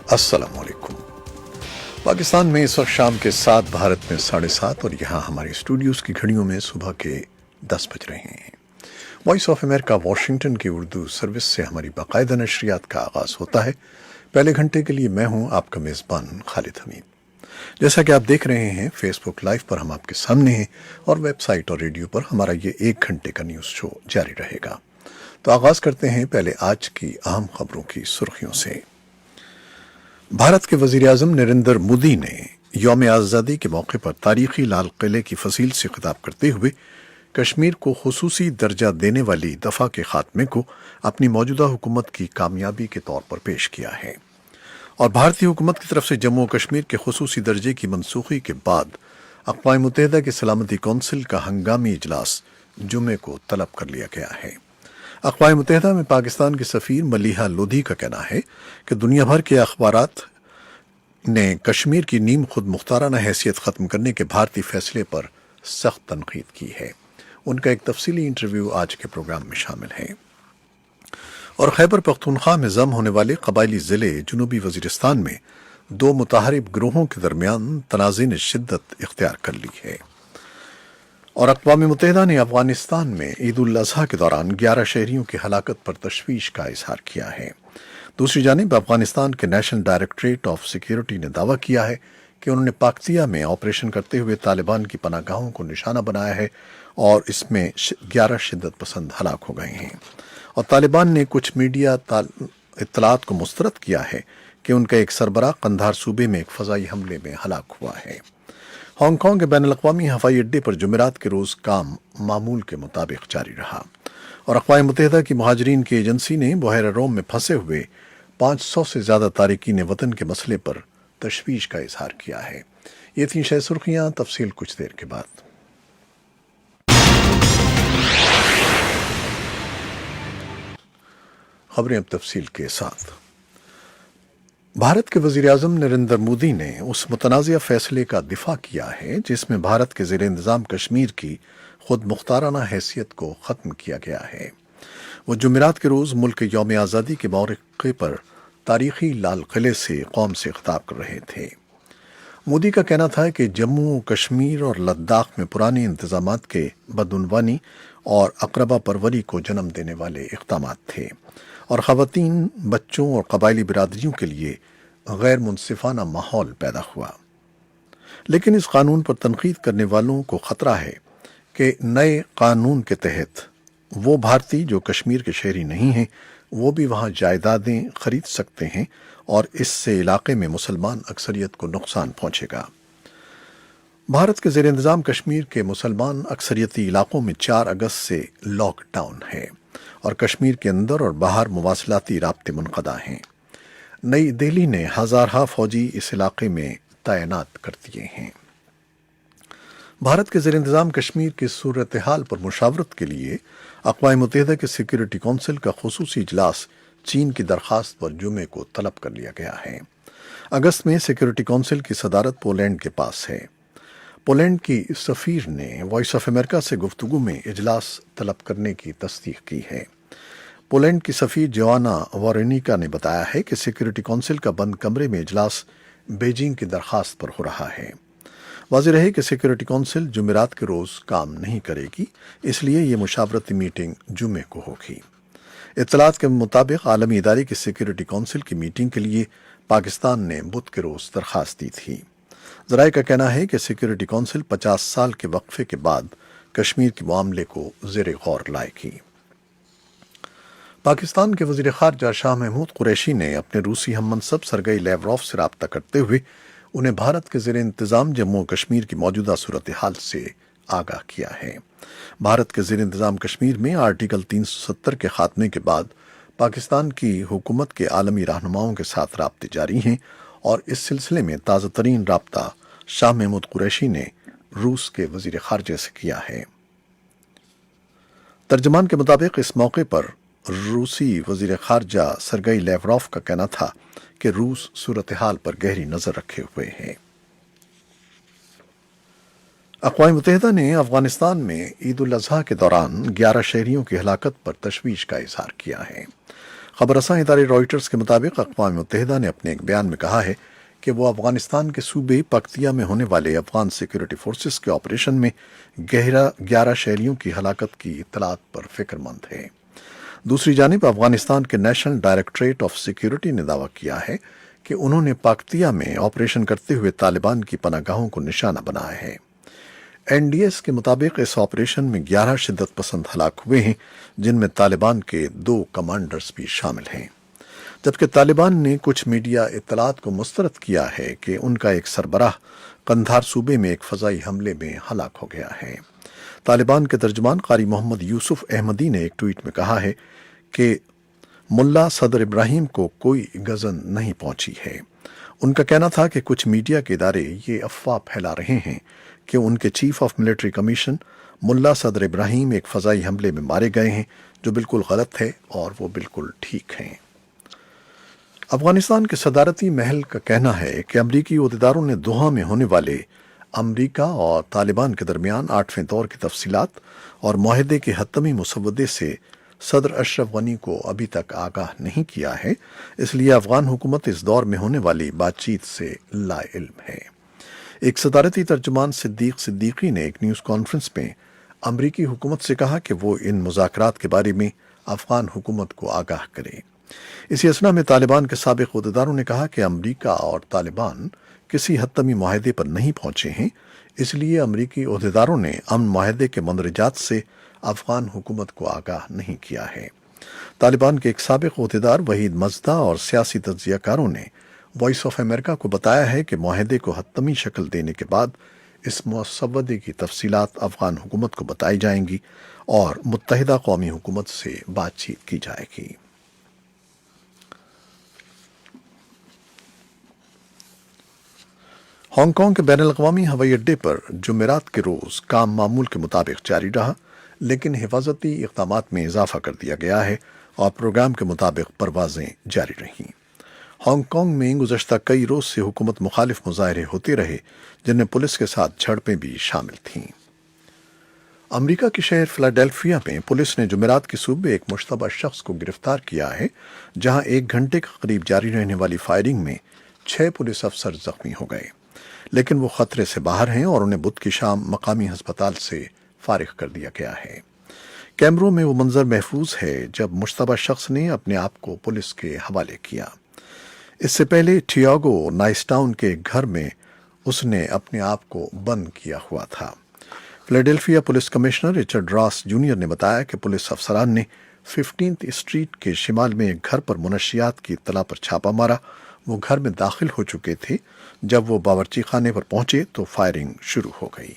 अस्सलाम वालेकुम। पाकिस्तान में इस वक्त शाम के 7, भारत में 7:30 और यहाँ हमारे स्टूडियोज़ की घड़ियों में सुबह के 10 बज रहे हैं। वॉइस ऑफ अमेरिका वाशिंगटन की उर्दू सर्विस से हमारी बाकायदा नशरियात का आगाज़ होता है। पहले घंटे के लिए मैं हूँ आपका मेज़बान खालिद हमीद। जैसा कि आप देख रहे हैं, फेसबुक लाइव पर हम आपके सामने हैं और वेबसाइट और रेडियो पर हमारा ये 1 घंटे का न्यूज़ शो जारी रहेगा। तो आगाज़ करते हैं पहले आज की अहम खबरों की सुर्खियों से। भारत के वज़ीर-ए-आज़म नरेंद्र मोदी ने यौम आज़ादी के मौके पर तारीखी लाल किले की फसील से खिताब करते हुए कश्मीर को खुसूसी दर्जा देने वाली दफ़ा के खात्मे को अपनी मौजूदा हुकूमत की कामयाबी के तौर पर पेश किया है और भारतीय हुकूमत की तरफ से जम्मू और कश्मीर के खुसूसी दर्जे की मनसूखी के बाद अक़वाम मुत्तहिदा की सलामती कौंसिल का हंगामी इजलास जुमे को तलब कर लिया गया है। अक़वाम मुत्तहिदा में पाकिस्तान के सफ़ीर मलीहा लोधी का कहना है कि दुनिया भर के अखबारात ने कश्मीर की नीम खुद मुख्ताराना हैसियत ख़त्म करने के भारतीय फैसले पर सख्त तनकीद की है। उनका एक तफसीली इंटरव्यू आज के प्रोग्राम में शामिल है। और खैबर पख्तूनख्वा में जम होने वाले कबायली ज़िले जनूबी वज़ीरिस्तान में 2 मुताहरिब ग्रोहों के दरमियान तनाज़े ने शिद्दत इख्तियार कर ली है और अक़वाम मुत्तहिदा ने अफ़गानिस्तान में ईद उल अज़हा के दौरान 11 शहरियों की हलाकत पर तशवीश का इज़हार किया है। दूसरी जानिब अफ़गानिस्तान के नेशनल डायरेक्टरेट ऑफ सिक्योरिटी ने दावा किया है कि उन्होंने पाक्तिया में ऑपरेशन करते हुए तालिबान की पनाहगाहों को निशाना बनाया है और इसमें 11 शिद्दत पसंद हलाक हो गए हैं और तालिबान ने कुछ मीडिया इत्तलात को मुस्तरद किया है कि उनका एक सरबराह कंधार सूबे में एक फ़ज़ाई हमले में हलाक हुआ है। हांगकांग के बैनुल-अक़वामी हवाई अड्डे पर जुमेरात के रोज़ काम मामूल के मुताबिक जारी रहा और अक़वाम मुत्तहिदा की मुहाजिरीन की एजेंसी ने बहर रोम में फंसे हुए 500 से ज़्यादा तारिकीन वतन के मसले पर तशवीश का इज़हार किया है। ये थी शह सुर्खियाँ, तफसील कुछ देर के बाद। खबरें अब तफसील के साथ। भारत के वज़ीर-ए-आज़म नरेंद्र मोदी ने उस मुतनाज़िया फ़ैसले का दिफा किया है जिसमें भारत के ज़ेर इंतज़ाम कश्मीर की खुद मुख्ताराना हैसियत को ख़त्म किया गया है। वो जुमेरात के रोज़ मुल्क यौम आज़ादी के मौक़े पर तारीखी लाल किले से कौम से खिताब कर रहे थे। मोदी का कहना था कि जम्मू कश्मीर और लद्दाख में पुराने इंतज़ामात के बदउनवानी और अक़रबा परवरी को जन्म देने वाले इक़दामात थे और ख़वातीन, बच्चों और कबायली बिरादरियों के लिए गैर मुनसिफ़ाना माहौल पैदा हुआ। लेकिन इस कानून पर तनकीद करने वालों को ख़तरा है कि नए कानून के तहत वो भारतीय जो कश्मीर के शहरी नहीं हैं वो भी वहाँ जायदादें खरीद सकते हैं और इससे इलाके में मुसलमान अक्सरियत को नुकसान पहुँचेगा। भारत के ज़ेर इंतज़ाम कश्मीर के मुसलमान अक्सरियती इलाकों में 4 अगस्त से लॉकडाउन है और कश्मीर के अंदर और बाहर मुवासलाती राब्ते मुनक़दा हैं। नई दिल्ली ने हज़ारहा फ़ौजी इस इलाके में तैनात कर दिए हैं। भारत के ज़ेर इंतज़ाम कश्मीर की सूरत हाल पर मुशावरत के लिए अक़वाम मुत्तहिदा के सिक्योरिटी कौंसिल का खुसूसी इजलास चीन की दरख्वास्त पर जुमे को तलब कर लिया गया है। अगस्त में सिक्योरिटी कौंसिल की सदारत पोलैंड के पास है। पोलैंड की सफ़ीर ने वॉइस ऑफ अमेरिका से गुफ्तगू में इजलास तलब करने की तस्दीक की है। पोलैंड की सफ़ीर जोआना वॉरेनिका ने बताया है कि सिक्योरिटी कौंसिल का बंद कमरे में इजलास बीजिंग की दरख्वास्त पर हो रहा है। वाज़ेह रहे कि सिक्योरिटी कौंसिल जुमेरात के रोज़ काम नहीं करेगी, इसलिए ये मुशावरती मीटिंग जुमे को होगी। इत्तलात के मुताबिक आलमी इदारे की सिक्योरिटी कौंसिल की मीटिंग के लिए पाकिस्तान ने बुध के रोज़ दरख्वास्त दी थी। ज़राए का कहना है कि सिक्योरिटी कौंसिल 50 साल के वक्फे के बाद कश्मीर के मामले को ज़ेर गौर लाएगी। पाकिस्तान के वज़ीर ख़ारजा शाह महमूद कुरैशी ने अपने रूसी हममनसब सरगई लैवरोव से रब्ता करते हुए उन्हें भारत के ज़ेर इंतज़ाम जम्मू कश्मीर की मौजूदा सूरत हाल से आगाह किया है। भारत के ज़ेर इंतज़ाम कश्मीर में आर्टिकल 370 के ख़ात्मे के बाद पाकिस्तान की हुकूमत के आलमी रहनुमाओं के साथ राब्ते जारी हैं और इस सिलसिले में ताज़ा तरीन राब्ता शाह महमूद कुरैशी ने रूस के वज़ीर ख़ारजा से किया है। तर्जमान के मुताबिक इस मौके पर रूसी वज़ीर ख़ारजा सरगई लैवरोव का कहना था कि रूस सूरत हाल पर गहरी नज़र रखे हुए है। अक़वाम मुत्तहिदा ने अफ़गानिस्तान में ईद उल अज़हा के दौरान 11 शहरियों की हलाकत पर तशवीश का इज़हार किया है। خبر رساں ادارے رائٹرز کے مطابق اقوام متحدہ نے اپنے ایک بیان میں کہا ہے کہ وہ افغانستان کے صوبے پکتیا میں ہونے والے افغان سیکورٹی فورسز کے آپریشن میں 11 شہریوں کی ہلاکت کی اطلاعات پر فکر مند ہے۔ دوسری جانب افغانستان کے نیشنل ڈائریکٹوریٹ آف سیکورٹی نے دعویٰ کیا ہے کہ انہوں نے پکتیا میں آپریشن کرتے ہوئے طالبان کی پناہ گاہوں کو نشانہ بنایا ہے۔ این ڈی ایس کے مطابق اس آپریشن میں 11 شدت پسند ہلاک ہوئے ہیں، جن میں طالبان کے 2 کمانڈرز بھی شامل ہیں، جبکہ طالبان نے کچھ میڈیا اطلاعات کو مسترد کیا ہے کہ ان کا ایک سربراہ قندھار صوبے میں ایک فضائی حملے میں ہلاک ہو گیا ہے۔ طالبان کے ترجمان قاری محمد یوسف احمدی نے ایک ٹویٹ میں کہا ہے کہ ملا صدر ابراہیم کو کوئی غزن نہیں پہنچی ہے۔ ان کا کہنا تھا کہ کچھ میڈیا کے ادارے یہ افواہ پھیلا رہے ہیں کہ ان کے چیف آف ملٹری کمیشن ملا صدر ابراہیم ایک فضائی حملے میں مارے گئے ہیں، جو بالکل غلط ہے اور وہ بالکل ٹھیک ہیں۔ افغانستان کے صدارتی محل کا کہنا ہے کہ امریکی عہدیداروں نے دوحہ میں ہونے والے امریکہ اور طالبان کے درمیان 8ویں دور کی تفصیلات اور معاہدے کے حتمی مسودے سے صدر اشرف غنی کو ابھی تک آگاہ نہیں کیا ہے، اس لیے افغان حکومت اس دور میں ہونے والی بات چیت سے لا علم ہے۔ ایک صدارتی ترجمان صدیق صدیقی نے ایک نیوز کانفرنس میں امریکی حکومت سے کہا کہ وہ ان مذاکرات کے بارے میں افغان حکومت کو آگاہ کرے۔ اسی اثنا میں طالبان کے سابق عہدیداروں نے کہا کہ امریکہ اور طالبان کسی حتمی معاہدے پر نہیں پہنچے ہیں، اس لیے امریکی عہدیداروں نے امن معاہدے کے مندرجات سے افغان حکومت کو آگاہ نہیں کیا ہے۔ طالبان کے ایک سابق عہدیدار وحید مزدہ اور سیاسی تجزیہ کاروں نے وائس آف امریکہ کو بتایا ہے کہ معاہدے کو حتمی شکل دینے کے بعد اس مسودے کی تفصیلات افغان حکومت کو بتائی جائیں گی اور متحدہ قومی حکومت سے بات چیت کی جائے گی۔ ہانگ کانگ کے بین الاقوامی ہوائی اڈے پر جمعرات کے روز کام معمول کے مطابق جاری رہا، لیکن حفاظتی اقدامات میں اضافہ کر دیا گیا ہے اور پروگرام کے مطابق پروازیں جاری رہیں۔ ہانگ کانگ میں گزشتہ کئی روز سے حکومت مخالف مظاہرے ہوتے رہے، جن میں پولیس کے ساتھ جھڑپیں بھی شامل تھیں۔ امریکہ کے شہر فلاڈیلفیا میں پولیس نے جمعرات کی صبح ایک مشتبہ شخص کو گرفتار کیا ہے، جہاں 1 گھنٹے کے قریب جاری رہنے والی فائرنگ میں 6 پولیس افسر زخمی ہو گئے، لیکن وہ خطرے سے باہر ہیں اور انہیں بدھ کی شام مقامی ہسپتال سے فارغ کر دیا گیا ہے۔ کیمروں میں وہ منظر محفوظ ہے جب مشتبہ شخص نے اپنے آپ کو پولیس کے حوالے کیا۔ اس سے پہلے ٹیاگو نائس ٹاؤن کے گھر میں اس نے اپنے آپ کو بند کیا ہوا تھا۔ فلاڈیلفیا پولیس کمشنر رچرڈ راس جونیئر نے بتایا کہ پولیس افسران نے 15 اسٹریٹ کے شمال میں ایک گھر پر منشیات کی اطلاع پر چھاپا مارا۔ وہ گھر میں داخل ہو چکے تھے۔ جب وہ باورچی خانے پر پہنچے تو فائرنگ شروع ہو گئی۔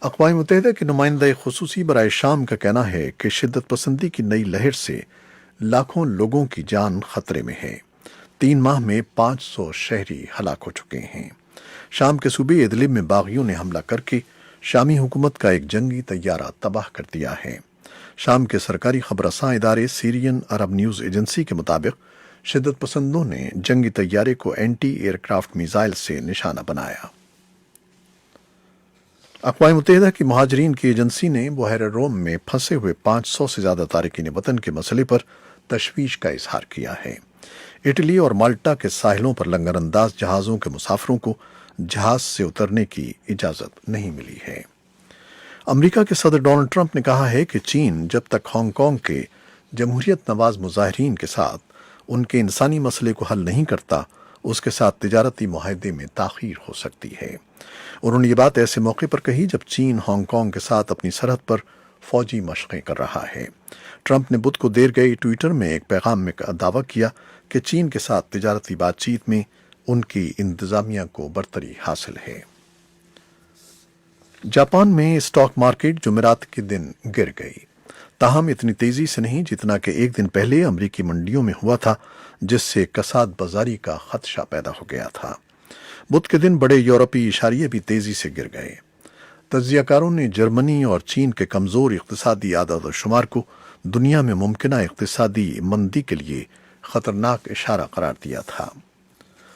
اقوام متحدہ کے نمائندہ خصوصی برائے شام کا کہنا ہے کہ شدت پسندی کی نئی لہر سے لاکھوں لوگوں کی جان خطرے میں ہے۔ 3 ماہ میں 500 شہری ہلاک ہو چکے ہیں۔ شام کے صوبے ادلب میں باغیوں نے حملہ کر کے شامی حکومت کا ایک جنگی طیارہ تباہ کر دیا ہے۔ شام کے سرکاری خبر رساں ادارے سیرین عرب نیوز ایجنسی کے مطابق شدت پسندوں نے جنگی طیارے کو اینٹی ایئر کرافٹ میزائل سے نشانہ بنایا۔ اقوام متحدہ کی مہاجرین کی ایجنسی نے بحیرہ روم میں پھنسے ہوئے 500 سے زیادہ تارکین وطن کے مسئلے پر تشویش کا اظہار کیا ہے۔ اٹلی اور مالٹا کے ساحلوں پر لنگر انداز جہازوں کے مسافروں کو جہاز سے اترنے کی اجازت نہیں ملی ہے۔ امریکہ کے صدر ڈونلڈ ٹرمپ نے کہا ہے کہ چین جب تک ہانگ کانگ کے جمہوریت نواز مظاہرین کے ساتھ ان کے انسانی مسئلے کو حل نہیں کرتا، اس کے ساتھ تجارتی معاہدے میں تاخیر ہو سکتی ہے۔ انہوں نے یہ بات ایسے موقع پر کہی جب چین ہانگ کانگ کے ساتھ اپنی سرحد پر فوجی مشقیں کر رہا ہے۔ ٹرمپ نے بدھ کو دیر گئی ٹویٹر میں ایک پیغام میں دعویٰ کیا کہ چین کے ساتھ تجارتی بات چیت میں ان کی انتظامیہ کو برتری حاصل ہے۔ جاپان میں اسٹاک مارکیٹ جمعرات کے دن گر گئی، تاہم اتنی تیزی سے نہیں جتنا کہ ایک دن پہلے امریکی منڈیوں میں ہوا تھا، جس سے کساد بازاری کا خدشہ پیدا ہو گیا تھا۔ بدھ کے دن بڑے یورپی اشاریے بھی تیزی سے گر گئے۔ تجزیہ کاروں نے جرمنی اور چین کے کمزور اقتصادی اعداد و شمار کو دنیا میں ممکنہ اقتصادی مندی کے لیے خطرناک اشارہ قرار دیا تھا،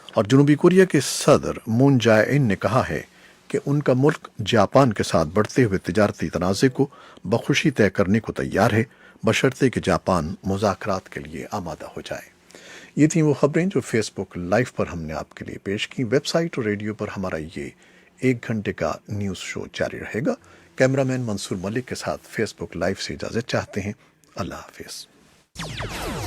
اور جنوبی کوریا کے صدر مون جائے ان نے کہا ہے کہ ان کا ملک جاپان کے ساتھ بڑھتے ہوئے تجارتی تنازع کو بخوشی طے کرنے کو تیار ہے، बशर्ते कि जापान मुज़ाकरात के लिए आमादा हो जाए। ये थी वो खबरें जो फेसबुक लाइव पर हमने आपके लिए पेश की। वेबसाइट और रेडियो पर हमारा ये 1 घंटे का न्यूज़ शो जारी रहेगा। कैमरामैन मंसूर मलिक के साथ फेसबुक लाइव से इजाज़त चाहते हैं। अल्लाह हाफिज़।